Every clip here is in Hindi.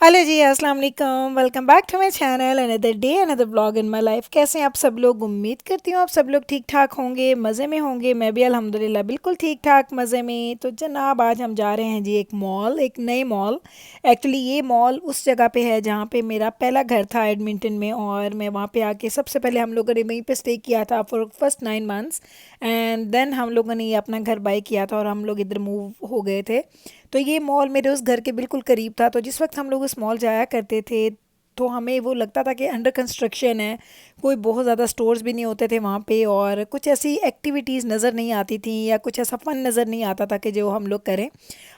हेलो जी, अस्सलाम वालेकुम। Welcome back to my channel. Another day another blog in my life. कैसे हैं आप सब लोग? उम्मीद करती हूँ आप सब लोग ठीक ठाक होंगे, मज़े में होंगे। मैं भी अल्हम्दुलिल्लाह बिल्कुल ठीक ठाक मज़े में। तो जनाब आज हम जा रहे हैं जी एक मॉल, एक नए मॉल। एक्चुअली ये मॉल उस जगह पे है जहाँ पे मेरा पहला घर था एडमिंटन में, और मैं वहाँ पे आके सबसे पहले हम लोगों ने वहीं पे स्टे किया था for first 9 months. And then हम लोगों ने ये अपना घर बाई किया था और हम लोग इधर मूव हो गए थे। तो ये मॉल मेरे उस घर के बिल्कुल करीब था, तो जिस वक्त हम लोग उस मॉल जाया करते थे तो हमें वो लगता था कि अंडर कंस्ट्रक्शन है। कोई बहुत ज़्यादा स्टोर्स भी नहीं होते थे वहाँ पे, और कुछ ऐसी एक्टिविटीज़ नज़र नहीं आती थी या कुछ ऐसा फ़न नज़र नहीं आता था कि जो हम लोग करें।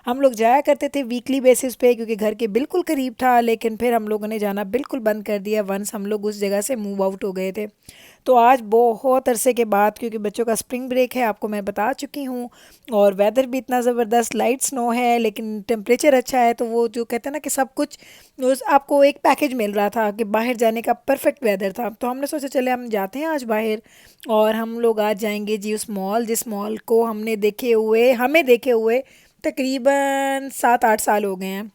हम लोग जाया करते थे वीकली बेसिस पे क्योंकि घर के बिल्कुल करीब था, लेकिन फिर हम लोगों ने जाना बिल्कुल बंद कर दिया वंस हम लोग उस जगह से मूव आउट हो गए थे। तो आज बहुत अरसे के बाद, क्योंकि बच्चों का स्प्रिंग ब्रेक है आपको मैं बता चुकी हूँ, और वेदर भी इतना ज़बरदस्त, लाइट स्नो है लेकिन टेम्परेचर अच्छा है, तो वो जो कहते हैं ना कि सब कुछ उस आपको एक पैकेज मिल रहा था कि बाहर जाने का परफेक्ट वेदर था। तो हमने सोचा चले हम जाते हैं आज बाहर, और हम लोग आज जाएंगे जी उस मॉल जिस मॉल को हमें देखे हुए तकरीबन 7-8 साल हो गए हैं।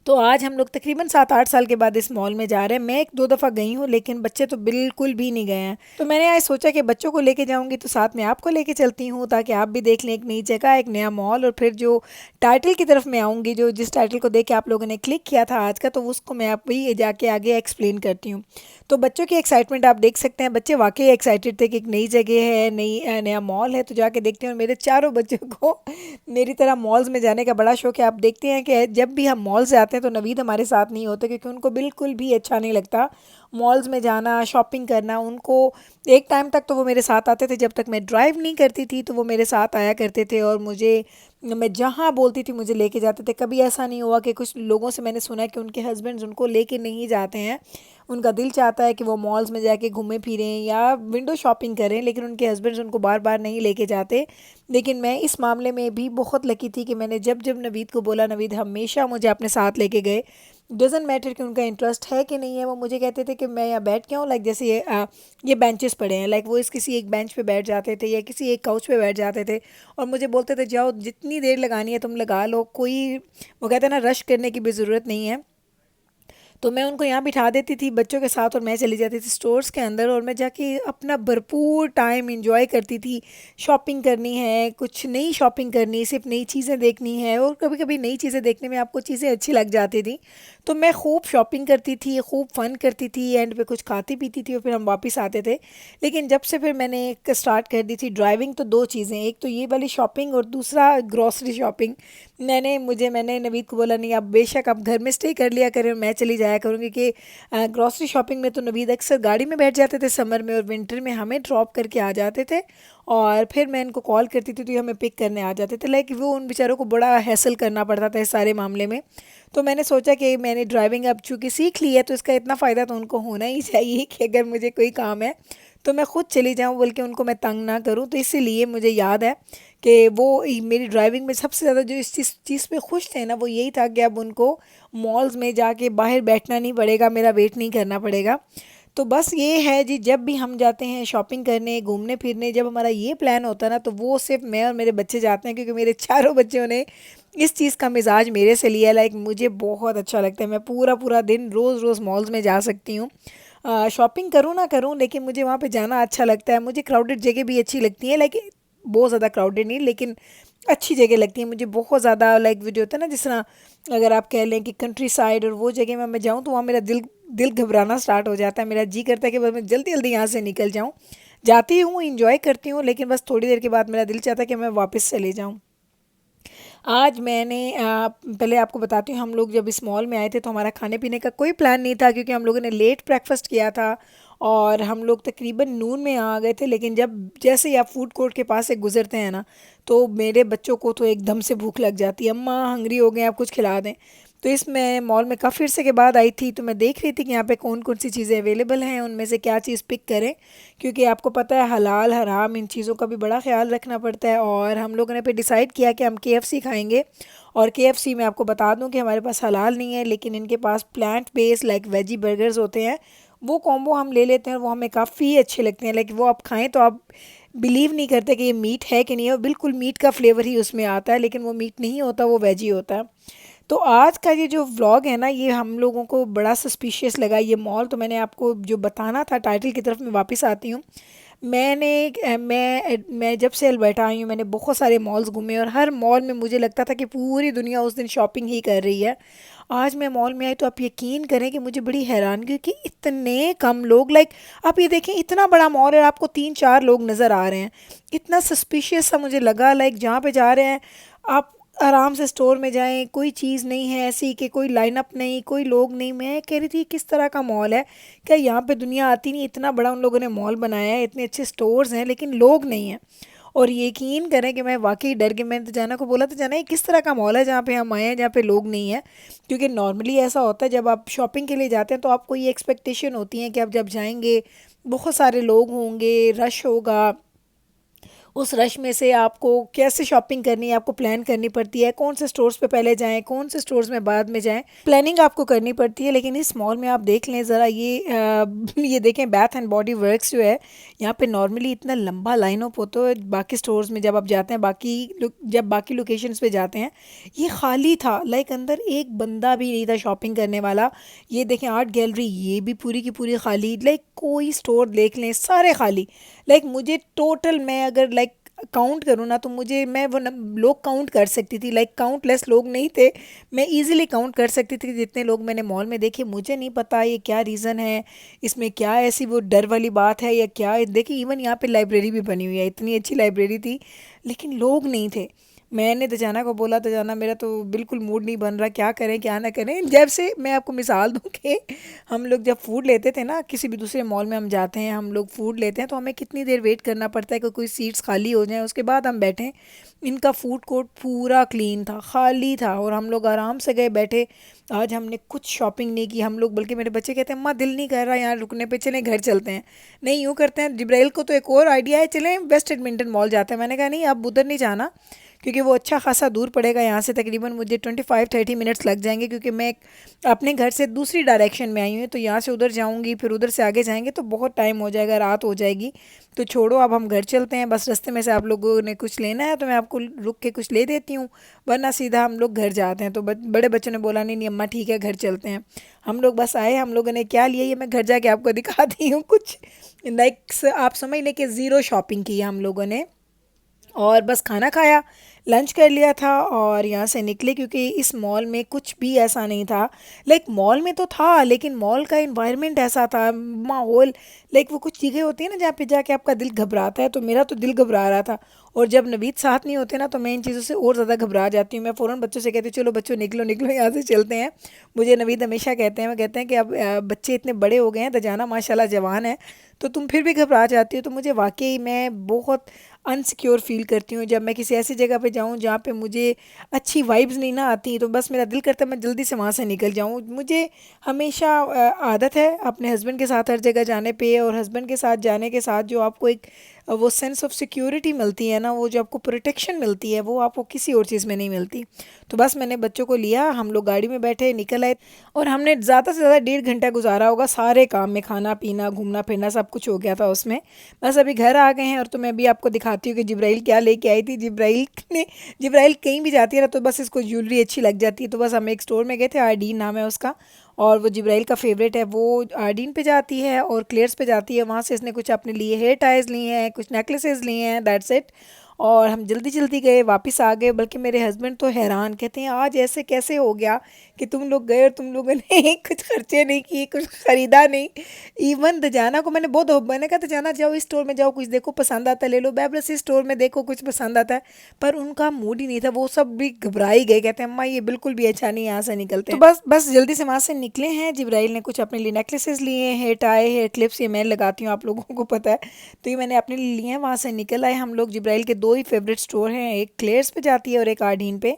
तो आज हम लोग तकरीबन 7-8 साल के बाद इस मॉल में जा रहे हैं। मैं एक दो दफ़ा गई हूँ लेकिन बच्चे तो बिल्कुल भी नहीं गए हैं। तो मैंने आज सोचा कि बच्चों को लेके जाऊंगी तो साथ में आपको लेके चलती हूँ, ताकि आप भी देख लें एक नई जगह, एक नया मॉल। और फिर जो टाइटल की तरफ मैं आऊँगी, जो जिस टाइटल को देख के आप लोगों ने क्लिक किया था आज का, तो उसको मैं आप भी जाके आगे एक्सप्लेन करती हूँ। तो बच्चों की एक्साइटमेंट आप देख सकते हैं, बच्चे वाकई एक्साइटेड थे कि एक नई जगह है, नया मॉल है, तो जाके देखते हैं। और मेरे चारों बच्चों को मेरी तरह मॉल्स में जाने का बड़ा शौक है। आप देखते हैं कि जब भी हम मॉल से आते हैं तो नवीद हमारे साथ नहीं होते, क्योंकि उनको बिल्कुल भी अच्छा नहीं लगता मॉल्स में जाना, शॉपिंग करना। उनको एक टाइम तक तो वो मेरे साथ आते थे, जब तक मैं ड्राइव नहीं करती थी तो वो मेरे साथ आया करते थे, और मैं जहाँ बोलती थी मुझे लेके जाते थे। कभी ऐसा नहीं हुआ कि कुछ लोगों से मैंने सुना है कि उनके हस्बैंड्स उनको लेके नहीं जाते हैं। उनका दिल चाहता है कि वो मॉल्स में जाके घूमें फिरें या विंडो शॉपिंग करें, लेकिन उनके हस्बैंड्स उनको बार बार नहीं लेके जाते। लेकिन मैं इस मामले में भी बहुत लकी थी कि मैंने जब जब नवीद को बोला, नवीद हमेशा मुझे अपने साथ लेके गए। डजेंट मैटर कि उनका इंटरेस्ट है कि नहीं है, वो मुझे कहते थे कि मैं यहाँ बैठ के हूँ, लाइक जैसे ये बेंचेस पड़े हैं, लाइक वो इस किसी एक बेंच पे बैठ जाते थे या किसी एक काउच पे बैठ जाते थे, और मुझे बोलते थे जाओ जितनी देर लगानी है तुम लगा लो, कोई वो कहते हैं ना रश करने की भी ज़रूरत नहीं है। तो मैं उनको यहाँ बिठा देती थी बच्चों के साथ, और मैं चली जाती थी स्टोर्स के अंदर, और मैं जाके अपना भरपूर टाइम इंजॉय करती थी। शॉपिंग करनी है, कुछ नई शॉपिंग करनी, सिर्फ नई चीज़ें देखनी है, और कभी कभी नई चीज़ें देखने में आपको चीज़ें अच्छी लग जाती थी। तो मैं खूब शॉपिंग करती थी, खूब फ़न करती थी, एंड पे कुछ खाती पीती थी और फिर हम वापस आते थे। लेकिन जब से फिर मैंने एक स्टार्ट कर दी थी ड्राइविंग, तो दो चीज़ें, एक तो ये वाली शॉपिंग और दूसरा ग्रॉसरी शॉपिंग। मैंने नवीद को बोला नहीं, आप बेशक आप घर में स्टे कर लिया करें, मैं चली जाया करूँगी कि ग्रॉसरी शॉपिंग में तो नवीद अक्सर गाड़ी में बैठ जाते थे समर में, और विंटर में हमें ड्रॉप करके आ जाते थे, और फिर मैं इनको कॉल करती थी तो ये हमें पिक करने आ जाते थे। लाइक वो उन बेचारों को बड़ा हैसल करना पड़ता था इस सारे मामले में। तो मैंने सोचा कि मैंने ड्राइविंग अब चूँकि सीख ली है तो इसका इतना फ़ायदा तो उनको होना ही चाहिए कि अगर मुझे कोई काम है तो मैं खुद चली जाऊँ, बल्कि उनको मैं तंग ना करूँ। तो इसीलिए मुझे याद है कि मेरी ड्राइविंग में सबसे ज़्यादा जो इस चीज़ पे खुश थे ना, वो यही था कि अब उनको मॉल्स में जाके बाहर बैठना नहीं पड़ेगा, मेरा वेट नहीं करना पड़ेगा। तो बस ये है जी, जब भी हम जाते हैं शॉपिंग करने, घूमने फिरने, जब हमारा ये प्लान होता है ना, तो वो सिर्फ मैं और मेरे बच्चे जाते हैं, क्योंकि मेरे चारों बच्चों ने इस चीज़ का मिजाज मेरे से लिया। लाइक मुझे बहुत अच्छा लगता है, मैं पूरा पूरा दिन रोज़ रोज़ मॉल्स में जा सकती हूँ। शॉपिंग करूँ ना करूँ, लेकिन मुझे वहाँ पे जाना अच्छा लगता है। मुझे क्राउडेड जगह भी अच्छी लगती है, लाइक बहुत ज़्यादा क्राउडेड नहीं, लेकिन अच्छी जगह लगती है मुझे बहुत ज़्यादा। लाइक वो जो होता है ना, जिस तरह अगर आप कह लें कि कंट्री साइड, और वो जगह में मैं जाऊँ तो वहाँ मेरा दिल दिल घबराना स्टार्ट हो जाता है। मेरा जी करता है कि बस मैं जल्दी जल्दी यहाँ से निकल जाऊँ। जाती हूँ, इंजॉय करती हूँ, लेकिन बस थोड़ी देर के बाद मेरा दिल चाहता है कि मैं वापस चले जाऊँ। आज पहले आपको बताती हूँ, हम लोग जब इस मॉल में आए थे तो हमारा खाने पीने का कोई प्लान नहीं था, क्योंकि हम लोगों ने लेट ब्रेकफास्ट किया था, और हम लोग तकरीबन नून में आ गए थे। लेकिन जब जैसे ही आप फूड कोर्ट के पास से गुजरते हैं ना, तो मेरे बच्चों को तो एकदम से भूख लग जाती है, अम्मा हंग्री हो गए, आप कुछ खिला दें। तो इसमें मॉल में काफ़ी अरसे के बाद आई थी, तो मैं देख रही थी कि यहाँ पे कौन कौन सी चीज़ें अवेलेबल हैं, उनमें से क्या चीज़ पिक करें, क्योंकि आपको पता है हलाल हराम इन चीज़ों का भी बड़ा ख्याल रखना पड़ता है। और हम लोगों ने फिर डिसाइड किया कि हम केएफसी खाएंगे। और केएफसी में आपको बता दूं कि हमारे पास हलाल नहीं है, लेकिन इनके पास plant based like veggie burgers होते हैं, वो कॉम्बो हम ले लेते हैं, और वो हमें काफ़ी अच्छे लगते हैं। लाइक वो आप खाएं तो आप बिलीव नहीं करते कि ये मीट है कि नहीं है, वो बिल्कुल मीट का फ्लेवर ही उसमें आता है, लेकिन वो मीट नहीं होता, वो वेजी होता है। तो आज का ये जो व्लॉग है ना, ये हम लोगों को बड़ा सस्पिशियस लगा ये मॉल। तो मैंने आपको जो बताना था, टाइटल की तरफ मैं वापस आती हूँ। मैं जब से अल्बर्टा आई हूँ, मैंने बहुत सारे मॉल्स घूमे और हर मॉल में मुझे लगता था कि पूरी दुनिया उस दिन शॉपिंग ही कर रही है। आज मैं मॉल में आई तो आप यकीन करें कि मुझे बड़ी हैरानगी हुई कि इतने कम लोग, लाइक आप ये देखें, इतना बड़ा मॉल है, आपको 3-4 लोग नज़र आ रहे हैं। इतना सस्पिशियस सा मुझे लगा, लाइक जहाँ पे जा रहे हैं आप आराम से स्टोर में जाएं, कोई चीज़ नहीं है ऐसी कि कोई लाइनअप नहीं, कोई लोग नहीं। मैं कह रही थी किस तरह का मॉल है, क्या यहाँ पे दुनिया आती नहीं? इतना बड़ा उन लोगों ने मॉल बनाया है, इतने अच्छे स्टोर्स हैं, लेकिन लोग नहीं हैं। और यकीन करें कि मैं वाकई डर गई। मैंने तो जाना को बोला, तो जाना ये किस तरह का मॉल है जहाँ पे हम आए हैं, जहाँ पे लोग नहीं हैं? क्योंकि नॉर्मली ऐसा होता है जब आप शॉपिंग के लिए जाते हैं तो आपको ये एक्सपेक्टेशन होती है कि आप जब जाएंगे बहुत सारे लोग होंगे, रश होगा। उस रश में से आपको कैसे शॉपिंग करनी है आपको प्लान करनी पड़ती है, कौन से स्टोर्स पे पहले जाएं, कौन से स्टोर्स में बाद में जाएं, प्लानिंग आपको करनी पड़ती है। लेकिन इस मॉल में आप देख लें ज़रा, ये देखें, बैथ एंड बॉडी वर्क्स जो है, यहाँ पे नॉर्मली इतना लंबा लाइन अप होता है। बाकी स्टोर्स में जब आप जाते हैं, जब बाकी लोकेशंस पे जाते हैं, ये खाली था, लाइक अंदर एक बंदा भी नहीं था शॉपिंग करने वाला। ये देखें आर्ट गैलरी, ये भी पूरी की पूरी खाली, लाइक कोई स्टोर देख लें सारे खाली। लाइक मुझे टोटल, मैं अगर लाइक काउंट करूँ ना, तो मुझे मैं वो लोग काउंट कर सकती थी, लाइक काउंटलेस लोग नहीं थे। मैं इजीली काउंट कर सकती थी जितने लोग मैंने मॉल में देखे। मुझे नहीं पता ये क्या रीज़न है, इसमें क्या ऐसी वो डर वाली बात है या क्या। देखिए इवन यहाँ पे लाइब्रेरी भी बनी हुई है, इतनी अच्छी लाइब्रेरी थी, लेकिन लोग नहीं थे। मैंने तजाना को बोला, तजाना मेरा तो बिल्कुल मूड नहीं बन रहा, क्या करें क्या ना करें। जब से मैं आपको मिसाल दूं कि हम लोग जब फूड लेते थे ना, किसी भी दूसरे मॉल में हम जाते हैं, हम लोग फूड लेते हैं तो हमें कितनी देर वेट करना पड़ता है कि कोई सीट्स खाली हो जाएं, उसके बाद हम बैठें। इनका फूड कोर्ट पूरा क्लीन था, खाली था, और हम लोग आराम से गए बैठे। आज हमने कुछ शॉपिंग नहीं की हम लोग, बल्कि मेरे बच्चे कहते हैं अम्मा दिल नहीं कर रहा यहाँ रुकने पे, चलें घर चलते हैं। नहीं, यूँ करते हैं, जिब्राइल को तो एक और आइडिया है, चलें वेस्ट एडमिंटन मॉल जाते हैं। मैंने कहा नहीं, अब उधर नहीं जाना, क्योंकि वो अच्छा खासा दूर पड़ेगा यहाँ से, तकरीबन मुझे 25-30 मिनट्स लग जाएंगे, क्योंकि मैं अपने घर से दूसरी डायरेक्शन में आई हूँ। तो यहाँ से उधर जाऊँगी, फिर उधर से आगे जाएंगे तो बहुत टाइम हो जाएगा, रात हो जाएगी। तो छोड़ो, अब हम घर चलते हैं। बस रास्ते में से आप लोगों ने कुछ लेना है तो मैं आपको रुक के कुछ ले देती हूँ, वरना सीधा हम लोग घर जाते हैं। तो बड़े बच्चों ने बोला नहीं नहीं अम्मा ठीक है, घर चलते हैं। हम लोग बस आए, हम लोगों ने क्या लिया ये मैं घर जाके आपको दिखाती हूँ। कुछ लाइक आप समझ लें कि ज़ीरो शॉपिंग की है हम लोगों ने, और बस खाना खाया, लंच कर लिया था और यहाँ से निकले, क्योंकि इस मॉल में कुछ भी ऐसा नहीं था। लाइक मॉल में तो था, लेकिन मॉल का इन्वायरमेंट ऐसा था, माहौल, लाइक वो कुछ चीज़ें होती हैं ना जहाँ पे जाके आपका दिल घबराता है, तो मेरा तो दिल घबरा रहा था। और जब नवीद साथ नहीं होते ना, तो मैं इन चीज़ों से और ज़्यादा घबरा जाती हूँ। मैं फ़ौरन बच्चों से कहती हूँ चलो बच्चों निकलो निकलो यहाँ से चलते हैं। मुझे नवीद हमेशा कहते हैं, वो कहते हैं कि अब बच्चे इतने बड़े हो गए हैं, दजाना माशाल्लाह जवान है, तो तुम फिर भी घबरा जाती हो। तो मुझे वाकई मैं बहुत अनसिक्योर फील करती हूँ जब मैं किसी ऐसी जगह पे जाऊँ जहाँ पे मुझे अच्छी वाइब्स नहीं ना आती, तो बस मेरा दिल करता है मैं जल्दी से वहाँ से निकल जाऊँ। मुझे हमेशा आदत है अपने हस्बैंड के साथ हर जगह जाने पे, और हस्बैंड के साथ जाने के साथ जो आपको एक वो सेंस ऑफ सिक्योरिटी मिलती है ना, वो जो आपको प्रोटेक्शन मिलती है, वो आपको किसी और चीज़ में नहीं मिलती। तो बस मैंने बच्चों को लिया, हम लोग गाड़ी में बैठे निकल आए, और हमने ज़्यादा से ज़्यादा 1.5 घंटा गुजारा होगा सारे काम में, खाना पीना घूमना फिरना सब कुछ हो गया था उसमें। बस अभी घर आ गए हैं, और तो मैं भी आपको दिखाती हूँ कि जिब्राइल क्या लेके आई थी। जिब्राइल कहीं भी जाती है ना तो बस इसको ज्वेलरी अच्छी लग जाती है। तो बस हम एक स्टोर में गए थे, आर्डीन नाम है उसका, और वो जिब्राइल का फेवरेट है, वो आर्डीन पे जाती है और क्लेयर्स पे जाती है। वहाँ से इसने कुछ अपने लिए हेयर टाइज लिए हैं, कुछ नेकलेसेस लिए हैं, दैट्स इट। और हम जल्दी जल्दी गए, वापस आ गए। बल्कि मेरे हस्बैंड तो हैरान, कहते हैं आज ऐसे कैसे हो गया कि तुम लोग गए और तुम लोगों ने कुछ खर्चे नहीं किए, कुछ ख़रीदा नहीं। इवन दजाना को मैंने कहा दजाना जाओ इस स्टोर में जाओ, कुछ देखो पसंद आता है ले लो, बैबरस इस स्टोर में देखो कुछ पसंद आता है। पर उनका मूड ही नहीं था, वो सब भी घबराई गए, कहते हैं अम्मा ये बिल्कुल भी अच्छा नहीं, यहाँ से निकलते हैं। तो बस जल्दी से वहाँ से निकले हैं। जिब्राइल ने कुछ अपने लिए नेकलेसेस लिए हैं, हेयर टाई, हेयर क्लिप्स, ये मैं लगाती हूँ आप लोगों को पता है, तो ये मैंने अपने लिए लिए हैं। वहाँ से निकल आए हम लोग। जिब्राइल के दो ही फेवरेट स्टोर हैं, एक क्लेयर्स पे जाती है और एक आर्डीन पे।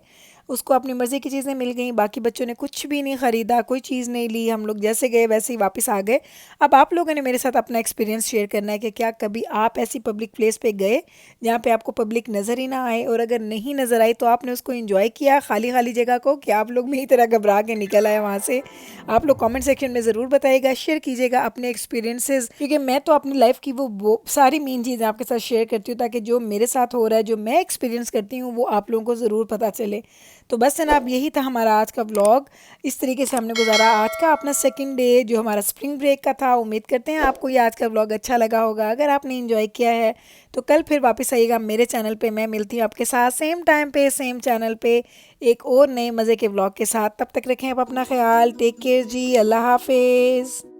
उसको अपनी मर्ज़ी की चीज़ें मिल गई, बाकी बच्चों ने कुछ भी नहीं ख़रीदा, कोई चीज़ नहीं ली। हम लोग जैसे गए वैसे ही वापस आ गए। अब आप लोगों ने मेरे साथ अपना एक्सपीरियंस शेयर करना है कि क्या कभी आप ऐसी पब्लिक प्लेस पे गए जहाँ पे आपको पब्लिक नज़र ही ना आए, और अगर नहीं नज़र आई तो आपने उसको एंजॉय किया खाली खाली जगह को, कि आप लोग मेरी तरह घबरा के निकल आए वहाँ से? आप लोग कमेंट सेक्शन में ज़रूर बताइएगा, शेयर कीजिएगा अपने एक्सपीरियंसेस, क्योंकि मैं तो अपनी लाइफ की वो सारी मेन चीज़ें आपके साथ शेयर करती हूँ, ताकि जो मेरे साथ हो रहा है, जो मैं एक्सपीरियंस करती हूँ, वो आप लोगों को ज़रूर पता चले। तो बस जनाब यही था हमारा आज का व्लॉग। इस तरीके से हमने गुजारा आज का अपना सेकंड डे जो हमारा स्प्रिंग ब्रेक का था। उम्मीद करते हैं आपको ये आज का व्लॉग अच्छा लगा होगा। अगर आपने एंजॉय किया है तो कल फिर वापस आइएगा मेरे चैनल पे। मैं मिलती हूँ आपके साथ सेम टाइम पे सेम चैनल पे एक और नए मज़े के व्लॉग के साथ। तब तक रखें आप अपना ख्याल। टेक केयर जी, अल्लाह हाफिज़।